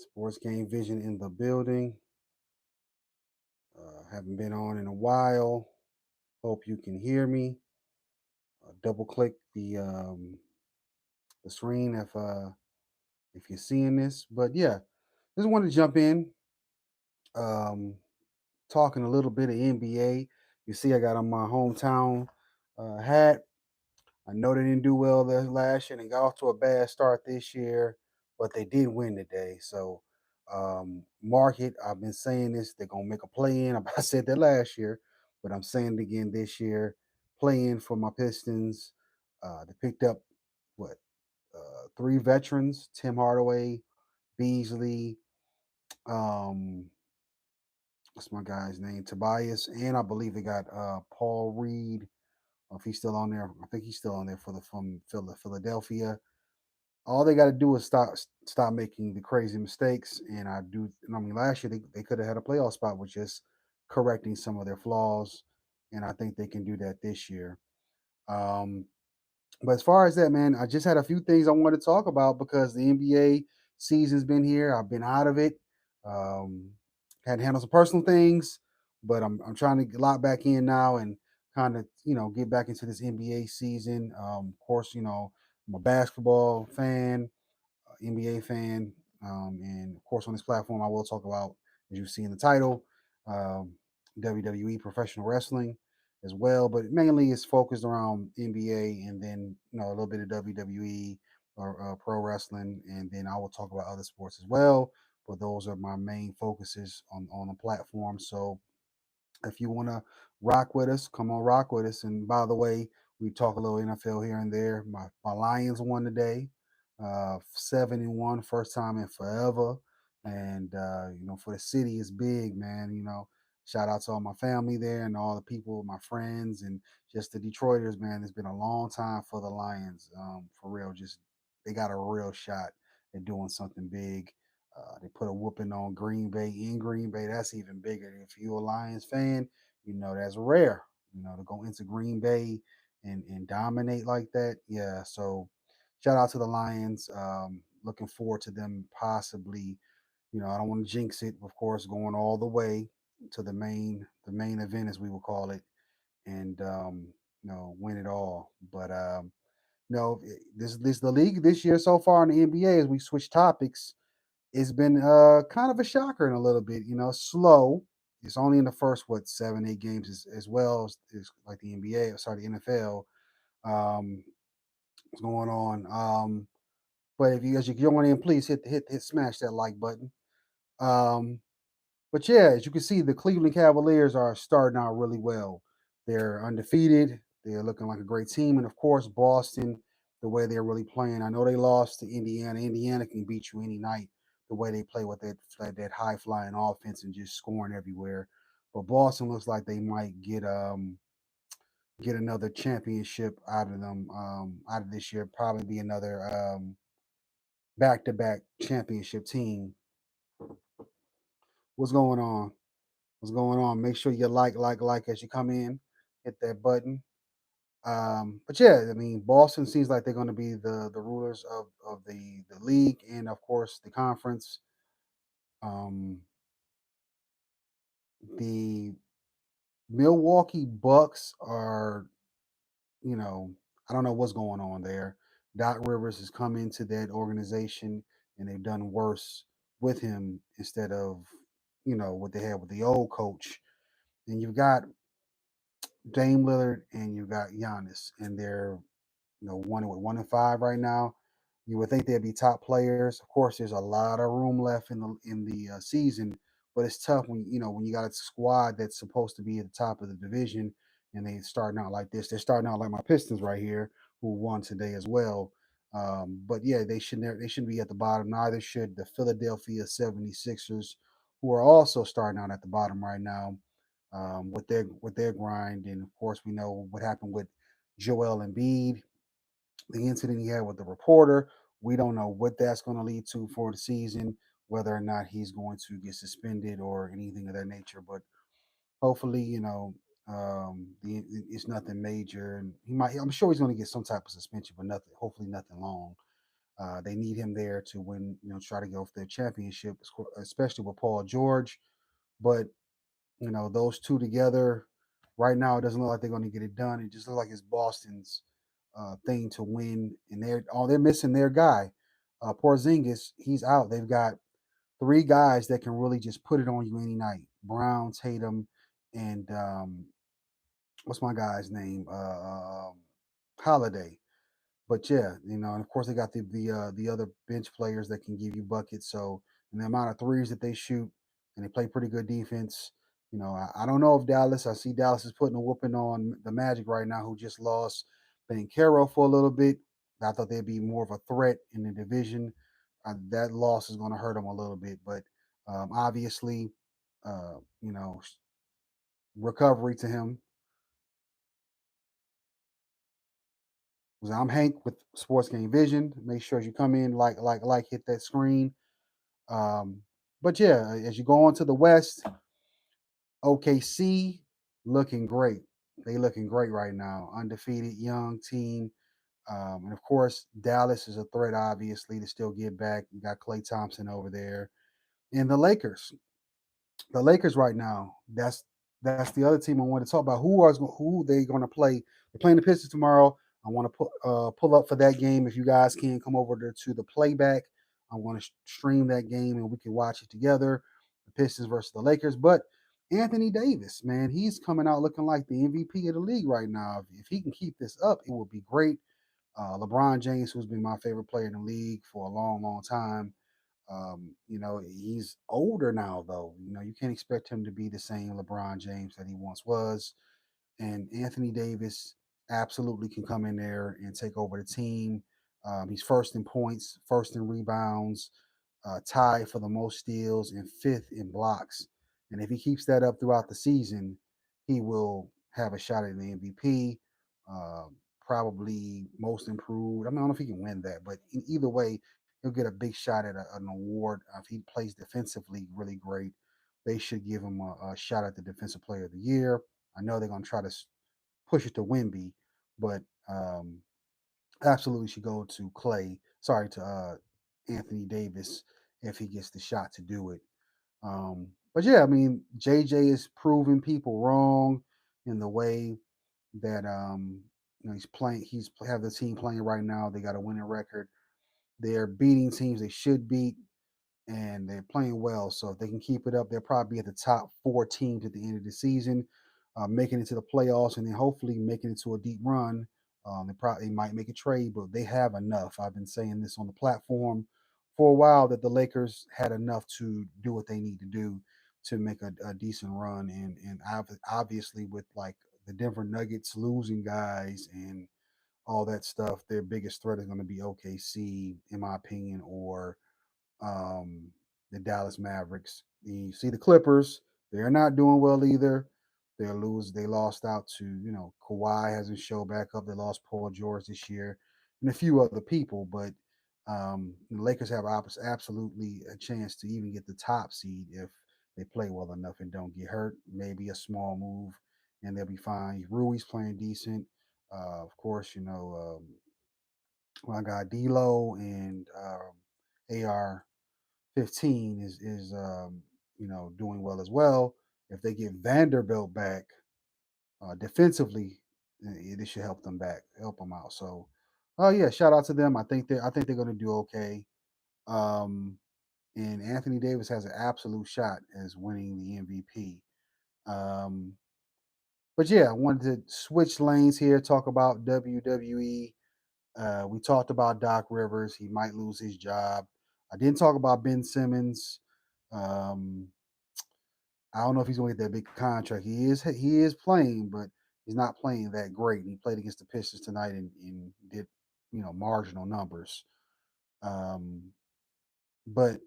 Sports Game Vision in the building. Haven't been on in a while. Hope you can hear me. Double click the screen if you're seeing this. But yeah, just want to jump in. Um, Talking a little bit of NBA. You see, I got on my hometown hat. I know they didn't do well this last year. They got off to a bad start this year, but they did win today. So, mark it. I've been saying this. They're gonna make a play in. I said that last year, but I'm saying it again this year. Play in for my Pistons. They picked up what three veterans: Tim Hardaway, Beasley. Um, what's my guy's name? Tobias, and I believe they got Paul Reed. If he's still on there, I think he's still on there for the from Philadelphia. All they got to do is stop making the crazy mistakes. And I do. I mean, last year they could have had a playoff spot with just correcting some of their flaws, and I think they can do that this year. Um, but as far as that, man, I just had a few things I wanted to talk about because the NBA season's been here. I've been out of it. Um, Had to handle some personal things, but I'm trying to lock back in now and kind of get back into this NBA season. Of course, I'm a basketball fan, NBA fan, and of course on this platform I will talk about, as you see in the title, um, WWE professional wrestling as well, but mainly it's focused around NBA and then a little bit of WWE or pro wrestling, and then I will talk about other sports as well. But those are my main focuses on the platform. So if you want to rock with us, come on, rock with us. And by the way, we talk a little NFL here and there. My Lions won today, 7-1, first time in forever. And for the city, it's big, man. Shout out to all my family there and all the people, my friends, and just the Detroiters, man. It's been a long time for the Lions, for real. Just they got a real shot at doing something big. They put a whooping on Green Bay in Green Bay. That's even bigger. If you're a Lions fan, that's rare. To go into Green Bay and dominate like that. Yeah. So shout out to the Lions. Looking forward to them possibly. I don't want to jinx it. Of course, going all the way to the main event, as we will call it, and win it all. But this the league this year so far in the NBA. As we switch topics, it's been kind of a shocker in a little bit, slow. It's only in the first, what, 7, 8 games as well as like the NBA, sorry, the NFL. Um, what's going on? But if you as you join in, please hit smash that like button. Um, but yeah, as you can see, the Cleveland Cavaliers are starting out really well. They're undefeated. They're looking like a great team, and of course, Boston, the way they're really playing. I know they lost to Indiana. Indiana can beat you any night. The way they play with that high flying offense and just scoring everywhere. But Boston looks like they might get another championship out of them out of this year. Probably be another back to back championship team. What's going on? What's going on? Make sure you like as you come in. Hit that button. But yeah, I mean, Boston seems like they're going to be the rulers of the league and of course the conference. Um, the Milwaukee Bucks are, you know, I don't know what's going on there. Doc Rivers has come into that organization and they've done worse with him instead of, what they had with the old coach. And you've got Dame Lillard and you've got Giannis, and they're one and five right now. You would think they'd be top players. Of course, there's a lot of room left in the season, but it's tough when you got a squad that's supposed to be at the top of the division and they starting out like this. They're starting out like my Pistons right here, who won today as well. But yeah, they shouldn't be at the bottom. Neither should the Philadelphia 76ers, who are also starting out at the bottom right now with their grind. And of course, we know what happened with Joel Embiid, the incident he had with the reporter. We don't know what that's going to lead to for the season, whether or not he's going to get suspended or anything of that nature. But hopefully, it's nothing major, and he might. I'm sure he's going to get some type of suspension, but nothing. Hopefully, nothing long. They need him there to win, try to go for the championship, especially with Paul George. But those two together, right now, it doesn't look like they're going to get it done. It just looks like it's Boston's thing to win, and they're missing their guy, Porzingis. He's out. They've got three guys that can really just put it on you any night: Brown, Tatum, and what's my guy's name? Holiday. But yeah, and of course they got the other bench players that can give you buckets. So and the amount of threes that they shoot, and they play pretty good defense. I don't know if Dallas. I see Dallas is putting a whooping on the Magic right now, who just lost Caro for a little bit. I thought they'd be more of a threat in the division. That loss is going to hurt them a little bit, but obviously, uh, you know, recovery to him. I'm Hank with Sports Game Vision. Make sure you come in, hit that screen. Um, but yeah, as you go on to the West, OKC looking great. They looking great right now. Undefeated young team. And of course, Dallas is a threat, obviously, to still get back. You got Klay Thompson over there. And the Lakers right now, that's the other team I want to talk about. Who they going to play? They're playing the Pistons tomorrow. I want to pull up for that game. If you guys can come over to the playback, I want to stream that game and we can watch it together. The Pistons versus the Lakers. But Anthony Davis, man, he's coming out looking like the MVP of the league right now. If he can keep this up, it will be great. LeBron James, who's been my favorite player in the league for a long, long time, he's older now, though. You can't expect him to be the same LeBron James that he once was. And Anthony Davis absolutely can come in there and take over the team. He's first in points, first in rebounds, tied for the most steals, and fifth in blocks. And if he keeps that up throughout the season, he will have a shot at the MVP. Uh, Probably most improved. I mean, I don't know if he can win that, but either way, he'll get a big shot at an award. If he plays defensively really great, they should give him a shot at the Defensive Player of the Year. I know they're going to try to push it to Wimby, but absolutely should go to Anthony Davis if he gets the shot to do it. But yeah, I mean, JJ is proving people wrong in the way that he's playing. He's have the team playing right now. They got a winning record. They're beating teams they should beat, and they're playing well. So if they can keep it up, they'll probably be at the top four teams at the end of the season, making it to the playoffs, and then hopefully making it to a deep run. They probably might make a trade, but they have enough. I've been saying this on the platform for a while that the Lakers had enough to do what they need to do to make a decent run, and obviously with like the Denver Nuggets losing guys and all that stuff, their biggest threat is going to be OKC, in my opinion, or um, the Dallas Mavericks. You see the Clippers; they're not doing well either. They lost out to Kawhi hasn't showed back up. They lost Paul George this year, and a few other people. But the Lakers have absolutely a chance to even get the top seed if they play well enough and don't get hurt. Maybe a small move, and they'll be fine. Rui's playing decent. Of course, my guy D'Lo and AR 15 is doing well as well. If they get Vanderbilt back defensively, it should help them out. So, oh yeah, shout out to them. I think they're going to do okay. Um, and Anthony Davis has an absolute shot as winning the MVP. Um, but yeah, I wanted to switch lanes here, talk about WWE. We talked about Doc Rivers. He might lose his job. I didn't talk about Ben Simmons. Um, I don't know if he's going to get that big contract. He is playing, but he's not playing that great. And he played against the Pistons tonight and did marginal numbers. Um, but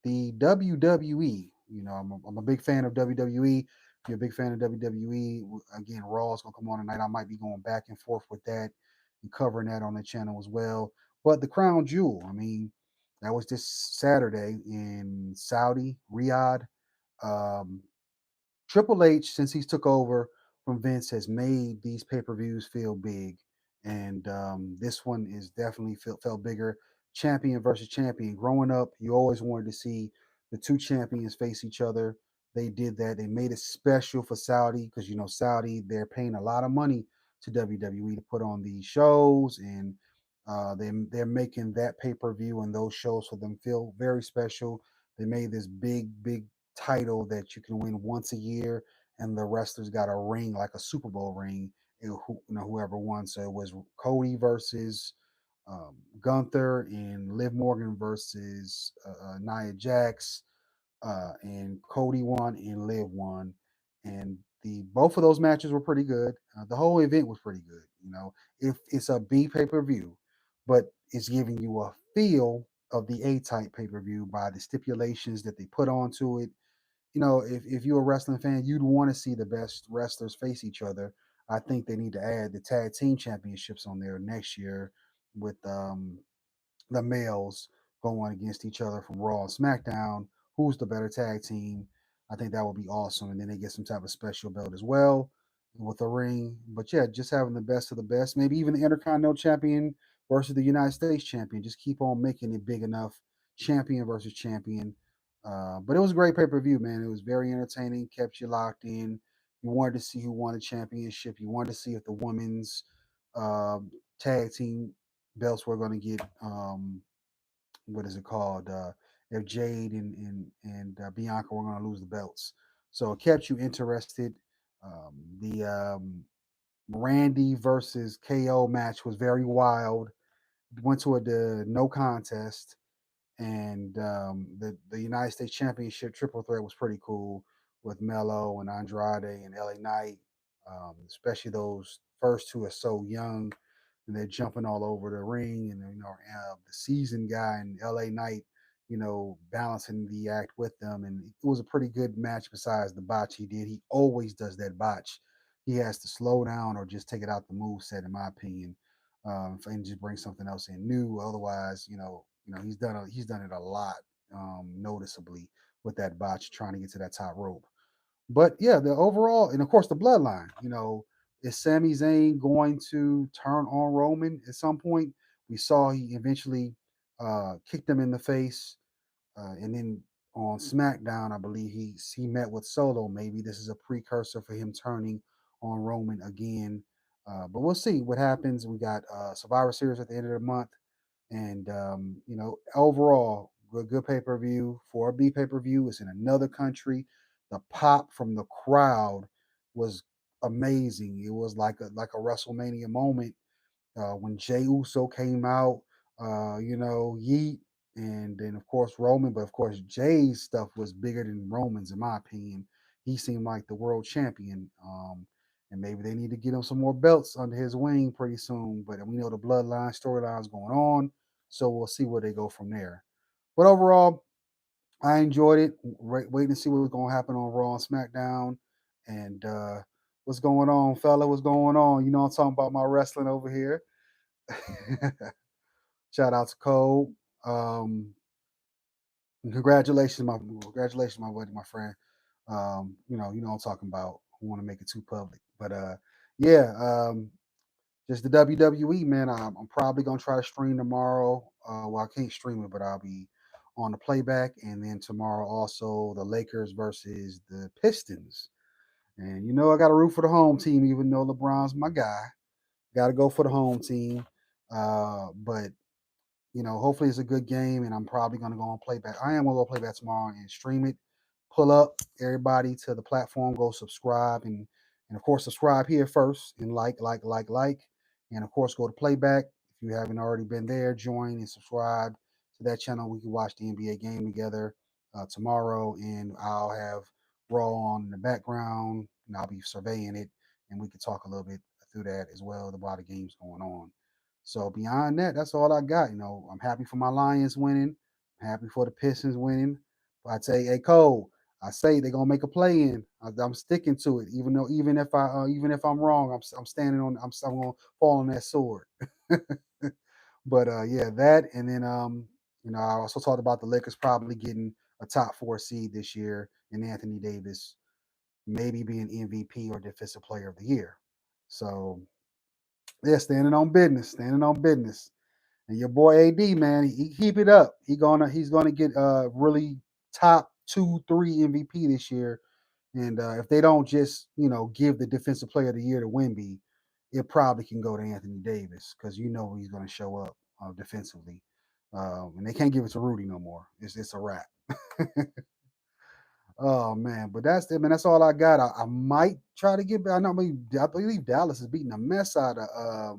the WWE, I'm a big fan of WWE. If you're a big fan of WWE, again, Raw is going to come on tonight. I might be going back and forth with that and covering that on the channel as well. But the Crown Jewel, I mean, that was this Saturday in Saudi, Riyadh. Um, Triple H, since he's took over from Vince, has made these pay per views feel big, and this one is definitely felt bigger. champion versus champion. Growing up, you always wanted to see the two champions face each other. They did that. They made it special for Saudi because you know Saudi they're paying a lot of money to WWE to put on these shows, and they're making that pay per view and those shows for them feel very special. They made this big title that you can win once a year, and the wrestlers got a ring like a Super Bowl ring. Whoever won. So it was Cody versus Gunther and Liv Morgan versus Nia Jax, and Cody won and Liv won, and the both of those matches were pretty good. The whole event was pretty good. You know, if it's a B pay per view, but it's giving you a feel of the A type pay per view by the stipulations that they put onto it. You know, if you're a wrestling fan, you'd want to see the best wrestlers face each other. I think they need to add the tag team championships on there next year with the males going against each other from Raw and SmackDown. Who's the better tag team? I think that would be awesome. And then they get some type of special belt as well with a ring. But yeah, just having the best of the best. Maybe even the Intercontinental Champion versus the United States Champion. Just keep on making it big enough. Champion versus champion. But it was a great pay per view, man. It was very entertaining, kept you locked in. You wanted to see who won the championship. You wanted to see if the women's uh, tag team belts were going to get what is it called? If Jade and Bianca were going to lose the belts, so it kept you interested. The Randy versus KO match was very wild. Went to a no contest, and the United States Championship triple threat was pretty cool with Mello and Andrade and LA Knight. Especially those first two are so young and they're jumping all over the ring, and the seasoned guy and LA Knight, balancing the act with them, and it was a pretty good match. Besides the botch he did, he always does that botch. He has to slow down or just take it out the move set, in my opinion, and just bring something else in new. Otherwise, he's done it a lot, noticeably with that botch trying to get to that top rope. But yeah, the overall, and of course the bloodline. Is Sami Zayn going to turn on Roman at some point? We saw he eventually kicked him in the face, and then on SmackDown, I believe he met with Solo. Maybe this is a precursor for him turning on Roman again. But we'll see what happens. We got Survivor Series at the end of the month, and overall, good pay per view. For a B pay per view, it's in another country. The pop from the crowd was amazing. It was like a WrestleMania moment when Jey Uso came out. Yeet, and then of course Roman. But of course Jay's stuff was bigger than Roman's, in my opinion. He seemed like the world champion. And maybe they need to get him some more belts under his wing pretty soon. But we know the bloodline storyline is going on, so we'll see where they go from there. But overall, I enjoyed it. Waiting to see what's going to happen on Raw and SmackDown. And what's going on, fella? What's going on? I'm talking about my wrestling over here. Shout out to Cole. Um, congratulations, my buddy, my friend. I'm talking about. I want to make it too public, but yeah, just the WWE, man. I'm probably gonna try to stream tomorrow. Well, I can't stream it, but I'll be on the playback, and then tomorrow also the Lakers versus the Pistons. And I got to root for the home team, even though LeBron's my guy. Got to go for the home team. But hopefully it's a good game, and I'm probably going to go on playback. I am going to go playback tomorrow and stream it. Pull up everybody to the platform, go subscribe, and of course subscribe here first and like, and of course go to playback. If you haven't already been there, join and subscribe to that channel. We can watch the NBA game together tomorrow, and I'll have Raw on in the background, and I'll be surveying it, and we can talk a little bit through that as well about the games going on. So beyond that, that's all I got. I'm happy for my Lions winning. I'm happy for the Pistons winning. But I tell you, hey Cole, I say they're gonna make a play in. I'm sticking to it, even if I'm wrong, I'm standing on. I'm gonna fall on that sword. But yeah, that, and then I also talked about the Lakers probably getting a top four seed this year, and Anthony Davis maybe being MVP or Defensive Player of the Year. So yeah, standing on business, standing on business. And your boy AD, man, he keep it up. He's gonna get really top 2, 3 MVP this year. And if they don't just give the Defensive Player of the Year to Wemby, it probably can go to Anthony Davis because he's going to show up defensively. And they can't give it to Rudy no more. It's a wrap. Oh man, but that's it, man. That's all I got. I might try to get back. I believe Dallas is beating the mess out of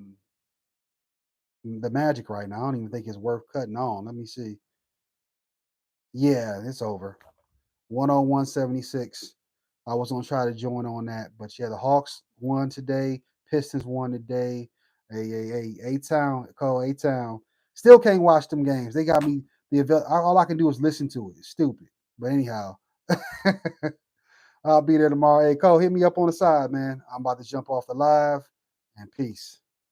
the Magic right now. I don't even think it's worth cutting on. Let me see. Yeah, it's over. 101-76. I was gonna try to join on that, but yeah, the Hawks won today. Pistons won today. A town called A town. Still can't watch them games. They got me. All I can do is listen to it. It's stupid. But anyhow, I'll be there tomorrow. Hey, Cole, hit me up on the side, man. I'm about to jump off the live. And peace.